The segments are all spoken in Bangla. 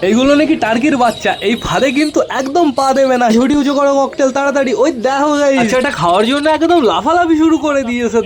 এইগুলো নাকি টার্কির বাচ্চা, এই ফাঁদে কিন্তু একদম পা দেবে না। ঝুটি উঁচু করো ককটেল তাড়াতাড়ি। ওই দেখো গাইস, আচ্ছা এটা খাওয়ার জন্য একদম লাফালাফি শুরু করে দিয়েছে।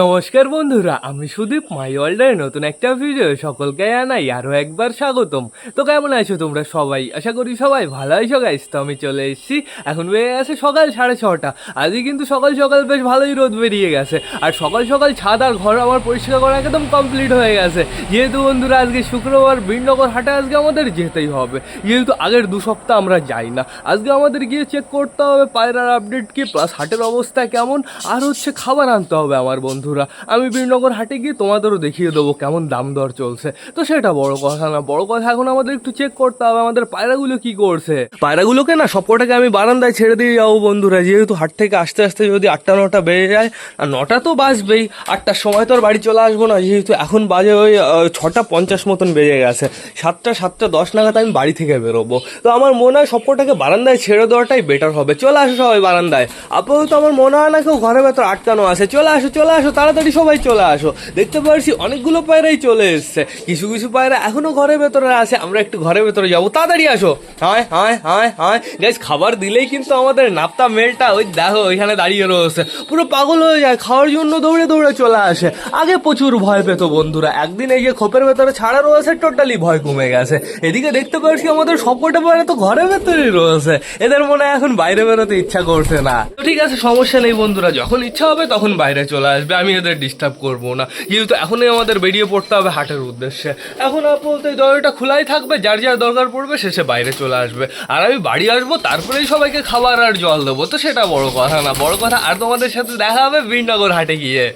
নমস্কার বন্ধুরা, আমি সুদীপ, মাই ওয়ার্ল্ডের নতুন একটা ভিডিও সকলকে জানাই আরও একবার স্বাগতম। তো কেমন আছো তোমরা সবাই? আশা করি সবাই ভালো আছো গাইস। তো আমি চলে এসেছি, এখন বেড়ে গেছে সকাল 6:30। আজকে কিন্তু সকাল সকাল বেশ ভালোই রোদ বেরিয়ে গেছে, আর সকাল সকাল ছাদ আর ঘর আমার পরিষ্কার করা একদম কমপ্লিট হয়ে গেছে। যেহেতু বন্ধুরা আজকে শুক্রবার, বীরনগর হাটে আজকে আমাদের যেতেই হবে, যেহেতু আগের 2 সপ্তাহ আমরা যাই না। আজকে আমাদের গিয়ে চেক করতে হবে পায়রার আপডেট কি, প্লাস হাটের অবস্থা কেমন, আর হচ্ছে খাবার আনতে হবে আমার বন্ধুরা। আমি বীরনগর হাটে গিয়ে তোমাদেরও দেখিয়ে দেবো কেমন দাম দর চলছে। তো সেটা বড় কথা না, বড় কথা এখন আমাদের একটু চেক করতে হবে আমাদের পায়রাগুলো কি করছে। পায়রাগুলোকে না সবকটাকে আমি বারান্দায় ছেড়ে দিয়ে যাবো বন্ধুরা, যেহেতু হাট থেকে আসতে আসতে যদি 8টা-9টা বেজে যায়, আর 9টা তো বাজবেই, 8টার সময় তো আর বাড়ি চলে আসবো না, যেহেতু এখন বাজে ওই 6টা 50 মতন বেজে গেছে। 7টা 10 নাগাদ আমি বাড়ি থেকে বেরোবো। তো আমার মনে হয় সবকটাকে বারান্দায় ছেড়ে দেওয়াটাই বেটার হবে। চলে আসো সবাই বারান্দায়। আপাতত আমার মনে হয় না কেউ ঘরের ভেতর আটকানো আছে। চলে আসো চলে আসো, তাড়াতাড়ি সবাই চলে আসো। দেখতে পাচ্ছি অনেকগুলো পায়রাই চলে এসছে, কিছু কিছু পায়রা এখনো ঘরের ভেতরে আছে। আমরা একটু ঘরের ভেতরে যাবো, তাড়াতাড়ি আসো। হায় হায় হায় হায় গাইস, খাবার দিলেই কিন্তু আমাদের নাপ্তা মেলটা ওই দেখো ওইখানে দাঁড়িয়ে রয়েছে, পুরো পাগল হয়ে যায়, খাওয়ার জন্য দৌড়ে দৌড়ে চলে আসে। আগে প্রচুর ভয় পেত বন্ধুরা, একদিন এই যে খোপের ভেতরে ছাড়া রয়েছে, টোটালি ভয় কমে গেছে। এদিকে দেখতে পাচ্ছি আমাদের সবকটা পায়রা তো ঘরের ভেতরেই রয়েছে, এদের মনে হয় এখন বাইরে বেরোতে ইচ্ছা করছে না। তো ঠিক আছে, সমস্যা নেই বন্ধুরা, যখন ইচ্ছা হবে তখন বাইরে চলে আসবে, আমি এদের ডিস্টার্ব করবো না, যেহেতু এখনই আমাদের বেরিয়ে পড়তে হবে হাটের উদ্দেশ্যে। এখন আপাতত এই দরজাটা খোলাই থাকবে, যার যার দরকার পড়বে শেষে বাইরে চলে আসবে, আর আমি বাড়ি আসবো, তারপরেই সবাইকে খাবার আর জল দেবো। তো সেটা বড় কথা না, বড় কথা আর তোমাদের সাথে দেখা হবে বীরনগর হাটে গিয়ে।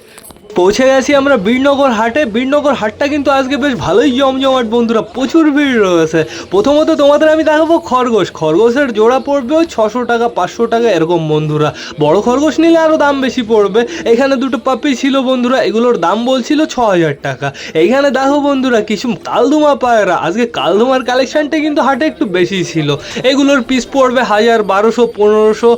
পৌঁছে গেছি আমরা বীরনগর হাটে। বীরনগর হাটটা কিন্তু আজকে বেশ ভালোই জমজমাট বন্ধুরা, প্রচুর ভিড় রয়েছে। প্রথমত তোমাদের আমি দেখাবো খরগোশ। খরগোশের জোড়া পড়বে ওই 600 টাকা 500 টাকা এরকম বন্ধুরা। বড় খরগোশ নিলে আরও দাম বেশি পড়বে। এখানে 2টো পাপি ছিল বন্ধুরা, এগুলোর দাম বলছিল 6000 টাকা। এইখানে দেখো বন্ধুরা কিছু কালদুমা পায়রা, আজকে কালদুমার কালেকশনটা কিন্তু হাটে একটু বেশি ছিল। এগুলোর পিস পড়বে 1000, 1200, 1500,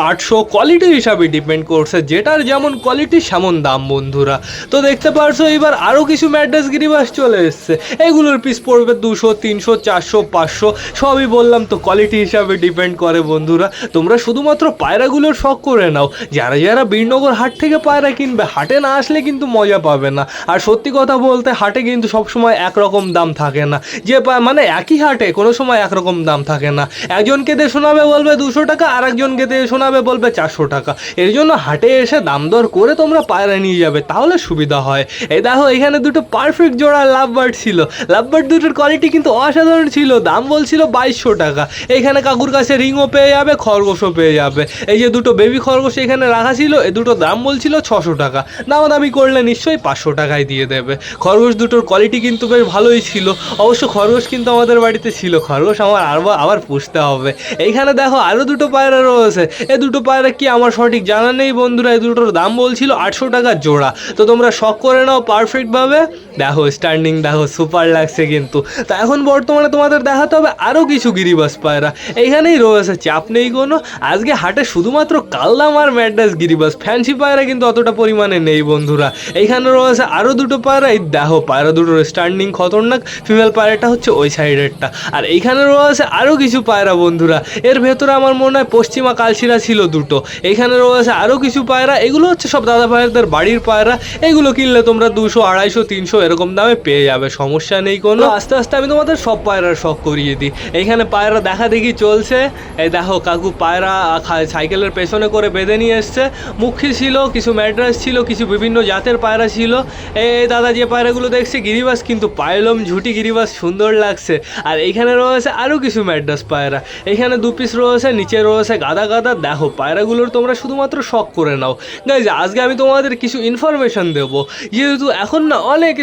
800, কোয়ালিটির হিসাবে ডিপেন্ড করছে, যেটার যেমন কোয়ালিটি সেমন দাম বন্ধুরা। তো দেখতে পারছো এবার আরো কিছু ম্যাড্রাস গিরিবাস চলে এসছে, এগুলোর পিস পড়বে 200, 300, 400, 500, সবই বললাম তো কোয়ালিটি হিসাবে ডিপেন্ড করে বন্ধুরা। তোমরা শুধুমাত্র পায়রাগুলোর শখ করে নাও, যারা যারা বীরনগর হাট থেকে পায়রা কিনবে, হাটে না আসলে কিন্তু মজা পাবে না। আর সত্যি কথা বলতে হাটে কিন্তু সবসময় একরকম দাম থাকে না, যে মানে একই হাটে কোনো সময় একরকম দাম থাকে না। একজনকে দিয়ে শোনাবে বলবে 200 টাকা, আর একজনকে দিয়ে শোনাবে বলবে 400 টাকা। এর জন্য হাটে এসে দাম দর করে তোমরা পায়রা নিয়ে যাবে, তাহলে সুবিধা হয়। এই দেখো এখানে 2টো পারফেক্ট জোড়া লাভবার্ড ছিল। লাভবার্ড দুটোর কোয়ালিটি কিন্তু অসাধারণ ছিল, দাম বলছিল 2200 টাকা। এখানে কাকুর কাছে রিংও পেয়ে যাবে, খরগোশও পেয়ে যাবে। এই যে 2টো বেবি খরগোশ এখানে রাখা ছিল, এই 2টো দাম বলছিল 600 টাকা। দামাদামি করলে নিশ্চয়ই 500 টাকায় দিয়ে দেবে। খরগোশ দুটোর কোয়ালিটি কিন্তু বেশ ভালোই ছিল। অবশ্য খরগোশ কিন্তু আমাদের বাড়িতে ছিল, খরগোশ আমার আবার পুষতে হবে। এইখানে দেখো আরও 2টো পায়রা রয়েছে। এই 2টো পায়রা কি আমার সঠিক জানা নেই বন্ধুরা। এই 2টোর দাম বলছিল 800 টাকা জোড়া। তো তোমরা শখ করে নাও পারফেক্ট ভাবে। দেখো স্ট্যান্ডিং দেখো সুপার লাগছে কিন্তু। তো এখন বর্তমানে তোমাদের দেখাতে হবে আরও কিছু গিরিবাস পায়রা, এইখানেই রয়েছে, চাপ নেই কোনো। আজকে হাটে শুধুমাত্র কালদাম আর ম্যাড্রাস গিরিবাস, ফ্যান্সি পায়রা কিন্তু অতটা পরিমাণে নেই বন্ধুরা। এইখানে রয়েছে আরও 2টো পায়রা। এই দেখো পায়রা দুটোর স্ট্যান্ডিং খতরনাক, ফিমেল পায়রাটা হচ্ছে ওই সাইডেরটা। আর এইখানে রয়েছে আরও কিছু পায়রা বন্ধুরা, এর ভেতরে আমার মনে হয় পশ্চিমা কালশিরা ছিল 2টো। এইখানে রয়েছে আরও কিছু পায়রা, এগুলো হচ্ছে সব দাদা ভাইদের বাড়ির পায়রা। এগুলো কিনলে তোমরা 200, 250, 300 এরকম দামে পেয়ে যাবে, সমস্যা নেই কোনো। আস্তে আস্তে আমি তোমাদের সব পায়রার শখ করিয়ে দিই। এইখানে পায়রা দেখা দেখি চলছে। এই দেখো কাকু পায়রা সাইকেলের পেছনে করে বেঁধে নিয়ে এসছে। মুখী ছিল, কিছু ম্যাড্রাস ছিল, কিছু বিভিন্ন জাতের পায়রা ছিল। এই দাদা যে পায়রাগুলো দেখছে গিরিবাস, কিন্তু পায়লম ঝুটি গিরিবাস সুন্দর লাগছে। আর এইখানে রয়েছে আরও কিছু ম্যাড্রাস পায়রা। এইখানে 2 পিস রয়েছে, নিচে রয়েছে গাদা গাদা। দেখো পায়রাগুলোর তোমরা শুধুমাত্র শখ করে নাও। গাইজ আজকে আমি তোমাদের কিছু ইনফরমেশন ইনফরমেশন দেবো, যেহেতু এখন না অনেক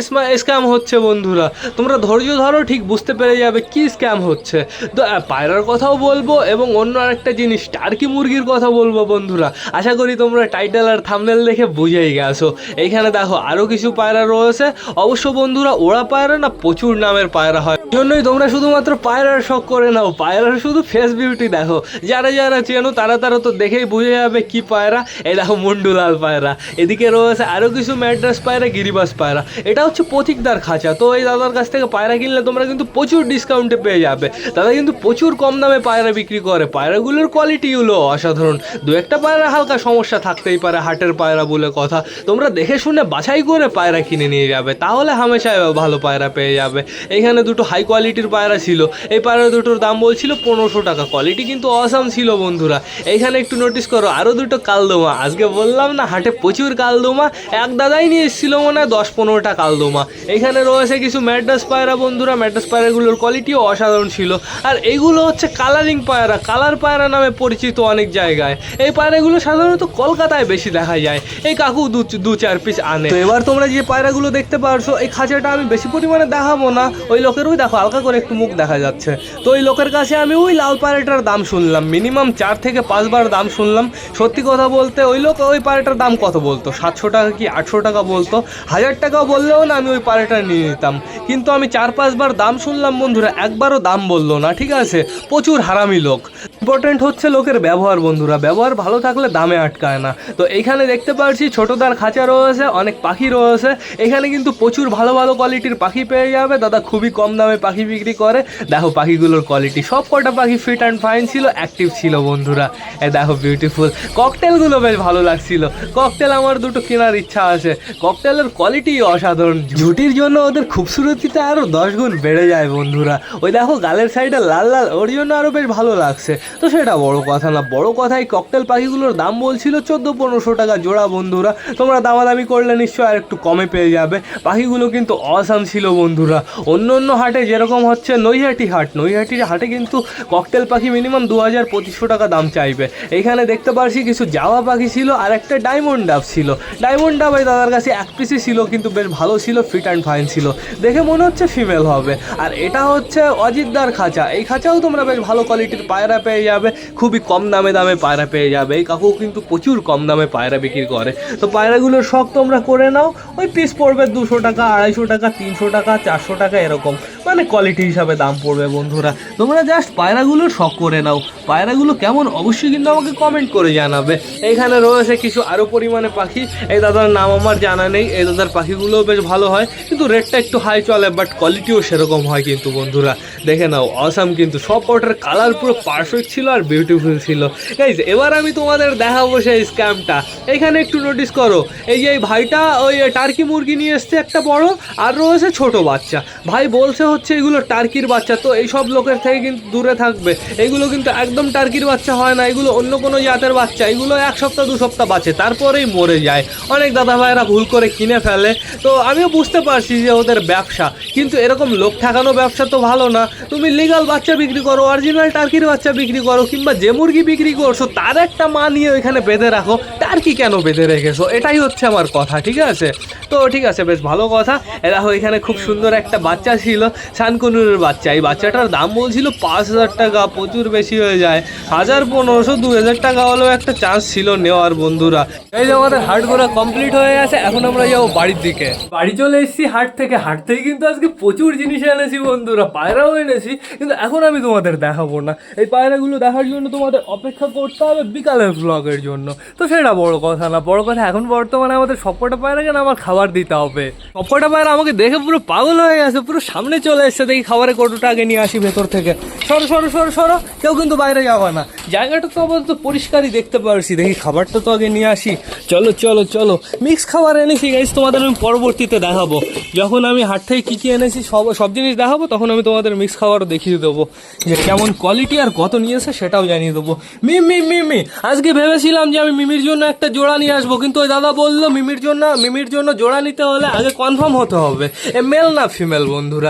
স্ক্যাম হচ্ছে বন্ধুরা। তোমরা ধৈর্য ধরো, ঠিক বুঝতে পেরে যাবে কি স্ক্যাম হচ্ছে। তো পায়রার কথাও বলবো এবং অন্য আরেকটা জিনিস টার্কি মুরগির কথা বলবো বন্ধুরা। আশা করি তোমরা টাইটেল আর থাম্বনেল দেখে বুঝেই গেছো। এইখানে দেখো আরও কিছু পায়রা রয়েছে। অবশ্য বন্ধুরা ওরা পায়রা না প্রচুর নামের পায়রা হয়, জন্যই তোমরা শুধুমাত্র পায়রার শখ করে নাও। পায়রার শুধু ফেস বিউটি দেখো, যারা যারা চেনো তারা তারা তো দেখেই বুঝে যাবে কি পায়রা। এই দেখো মুন্ডুলাল পায়রা, এদিকে রয়েছে আরও কিছু ম্যাড্রাস পায়রা, গিরিবাস পায়রা। এটা হচ্ছে প্রতীকদার খাঁচা। তো এই দাদার কাছ থেকে পায়রা কিনলে তোমরা কিন্তু প্রচুর ডিসকাউন্টে পেয়ে যাবে। দাদা কিন্তু প্রচুর কম দামে পায়রা বিক্রি করে। পায়রাগুলোর কোয়ালিটিগুলো অসাধারণ। দু একটা পায়রা হালকা সমস্যা থাকতেই পারে, হাটের পায়রা বলে কথা। তোমরা দেখে শুনে বাছাই করে পায়রা কিনে নিয়ে যাবে, তাহলে হামেশাই ভালো পায়রা পেয়ে যাবে। এখানে দুটো হাই কোয়ালিটির পায়রা ছিল। এই পায়রা দুটোর দাম বলছিল 1500 টাকা। কোয়ালিটি কিন্তু অসাম ছিল বন্ধুরা। এইখানে একটু নোটিস করো আরও দুটো কালদোমা। আজকে বললাম না হাটে প্রচুর কালদোমা, এক দাদাই নিয়ে এসেছিল মনে হয় 10-15টা কালদোমা। এখানে রয়েছে কিছু ম্যাড্রাস পায়রা বন্ধুরা। ম্যাড্রাস পায়রাগুলোর কোয়ালিটিও অসাধারণ ছিল। আর এইগুলো হচ্ছে কালারিং পায়রা, কালার পায়রা নামে পরিচিত অনেক জায়গায়। এই পায়রাগুলো সাধারণত কলকাতায় বেশি দেখা যায়। এই কাকু দু চার পিস আনে। তো এবার তোমরা যে পায়রাগুলো দেখতে পারছো, এই খাঁচাটা আমি বেশি পরিমাণে দেখাবো না। ওই লোকের ওই দেখো হালকা করে একটু মুখ দেখা যাচ্ছে। তো ওই লোকের কাছে আমি ওই লাল পায়রাটার দাম শুনলাম, মিনিমাম 4 থেকে 5 বার দাম শুনলাম। সত্যি কথা বলতে ওই লোক ওই পায়রাটার দাম কত বলতো, 700 টাকা কি 800 টাকা বলতো। 1000 টাকা বললেও না আমি ওই পায়রাটা নিয়ে নিতাম। কিন্তু আমি 4-5 বার দাম শুনলাম বন্ধুরা, একবারও দাম বললো না। ঠিক আছে, প্রচুর হারামি লোক। ইম্পর্টেন্ট হচ্ছে লোকের ব্যবহার বন্ধুরা, ব্যবহার ভালো থাকলে দামে আটকায় না। তো এইখানে দেখতে পাচ্ছি ছোটদার খাঁচা রয়েছে, অনেক পাখি রয়েছে। এখানে কিন্তু প্রচুর ভালো ভালো কোয়ালিটির পাখি পেয়ে যাবে। দাদা খুবই কম দামে পাখি বিক্রি করে। দেখো পাখিগুলোর কোয়ালিটি, সব কটা পাখি ফিট অ্যান্ড ফাইন ছিল, অ্যাক্টিভ ছিল বন্ধুরা। এই দেখো বিউটিফুল ককটেলগুলো বেশ ভালো লাগছিল। ককটেল আমার দুটো কেনার ইচ্ছা আছে। ককটেলের কোয়ালিটি অসাধারণ, ঝুটির জন্য ওদের খুবসুরতিটা আরও 10 গুণ বেড়ে যায় বন্ধুরা। ওই দেখো গালের সাইডে লাল লাল, ওর জন্য আরও বেশ ভালো লাগছে। তো সেটা বড় কথা না, বড় কথা এই ককটেল পাখিগুলোর দাম বলছিল 1400-1500 টাকা জোড়া বন্ধুরা। তোমরা দামাদামি করলে নিশ্চয়ই আর একটু কমে পেয়ে যাবে। পাখিগুলো কিন্তু অসাম ছিল বন্ধুরা। অন্য অন্য হাটে যেরকম হচ্ছে নৈহাটি হাট, নৈহাটির হাটে কিন্তু ককটেল পাখি মিনিমাম 2000-2500 টাকা দাম চাইবে। এইখানে দেখতে পাচ্ছি কিছু জাওয়া পাখি ছিল আর একটা ডায়মন্ড ডাব ছিল। ডায়মন্ড ডাব এই দাদার কাছে এক পিসই ছিল, কিন্তু বেশ ভালো ছিল, ফিট অ্যান্ড ফাইন ছিল। দেখে মনে হচ্ছে ফিমেল হবে। আর এটা হচ্ছে অজিতদার খাঁচা। এই খাঁচাও তোমরা বেশ ভালো কোয়ালিটির পায়রা পেয়ে যাবে, খুবই কম দামে পায়রা পেয়ে যাবে। এই কাকু কিন্তু প্রচুর কম দামে পায়রা বিক্রি করে। তো পায়রাগুলোর শখ তোমরা করে নাও। ওই পিস পড়বে 200 টাকা, 250 টাকা, 300 টাকা, 400 টাকা এরকম, মানে কোয়ালিটি হিসাবে দাম পড়বে বন্ধুরা। তোমরা জাস্ট পায়রাগুলোর শখ করে নাও। পায়রাগুলো কেমন অবশ্যই কিন্তু আমাকে কমেন্ট করে জানাবে। এইখানে রয়েছে কিছু আরও পরিমাণে পাখি। এই দাদার নাম আমার জানা নেই। এই দাদার পাখিগুলোও বেশ ভালো হয়, কিন্তু রেটটা একটু হাই চলে, বাট কোয়ালিটিও সেরকম হয় কিন্তু বন্ধুরা। দেখে নাও অসাম, কিন্তু সব কটার কালার পুরো পারফেক্ট ছিল আর বিউটিফুল ছিল। গাইজ এবার আমি তোমাদের দেখাবো সেই স্ক্যামটা। এখানে একটু নোটিস করো, এই যে ভাইটা ওই টার্কি মুরগি নিয়ে এসছে একটা বড়, আর রয়েছে ছোট বাচ্চা। ভাই বলছে হচ্ছে এগুলো টার্কির বাচ্চা। তো এই সব লোকের থেকে কিন্তু দূরে থাকবে। এগুলো কিন্তু একদম টার্কির বাচ্চা হয় না, এগুলো অন্য কোনো জাতের বাচ্চা। এগুলো 1 সপ্তাহ 2 সপ্তাহ বাঁচে, তারপরেই মরে যায়। অনেক দাদা ভাইরা ভুল করে কিনে ফেলে। তো আমিও বুঝতে পারছি যে ওদের ব্যবসা, কিন্তু এরকম লোক ঠেকানো ব্যবসা তো ভালো না। তুমি লিগাল বাচ্চা বিক্রি করো, অরিজিনাল টার্কির বাচ্চা বিক্রি করো, কিংবা যে মুরগি বিক্রি করছো তার একটা মা নিয়ে ওইখানে বেঁধে রাখো। টার্কি কেন বেঁধে রেখেছো, এটাই হচ্ছে আমার কথা। ঠিক আছে, তো ঠিক আছে, বেশ ভালো কথা। দেখো এখানে খুব সুন্দর একটা বাচ্চা ছিল, শানকুনুরের বাচ্চা। এই বাচ্চাটার দাম বলছিল 5000 টাকা, প্রচুর বেশি হয়ে যায়। 1500-2000 টাকা হলেও একটা চান্স ছিল নেওয়ার বন্ধুরা। এই যে আমাদের হাট ঘোরা কমপ্লিট হয়ে গেছে, এখন আমরা যাবো বাড়ির দিকে। বাড়ি চলে এসেছি হাট থেকে। হাট থেকে কিন্তু আজকে প্রচুর জিনিস এনেছি বন্ধুরা, পায়রাও এনেছি, কিন্তু এখন আমি তোমাদের দেখাবো না। এই পায়রাগুলো দেখার জন্য তোমাদের অপেক্ষা করতে হবে বিকালের ব্লগের জন্য। তো সেটা বড় কথা না, বড় কথা এখন বর্তমানে আমাদের সবকটা পায়রাকে না আমার খাবার দিতে হবে। সবকটা পায়রা আমাকে দেখে পুরো পাগল হয়ে গেছে, পুরো সামনে চলে এসছে। দেখি খাবারের কৌটোটা আগে নিয়ে আসি ভেতর থেকে। সরো সরো সরো সরো, কেউ কিন্তু বাইরে যাবে না। জায়গাটা তো আপাতত পরিষ্কারই দেখতে পারছি। দেখি খাবারটা তো আগে নিয়ে আসি। চলো চলো চলো, মিক্স খাবার এনেছি গাইস, তোমাদের আমি পরবর্তীতে দেখাবো। যখন আমি হাট থেকে কী কী এনেছি সব জিনিস দেখাবো, তখন আমি তোমাদের মিক্স খাবারও দেখিয়ে দেবো যে কেমন কোয়ালিটি আর কত নিয়েছে সেটাও জানিয়ে দেবো। মিমি আজকে ভেবেছিলাম যে আমি মিমির জন্য একটা জোড়া নিয়ে আসবো, কিন্তু ওই দাদা বললো মিমির জন্য জোড়া নিতে হলে আগে কনফার্ম হতে হবে এ মেল না ফিমেল বন্ধুরা।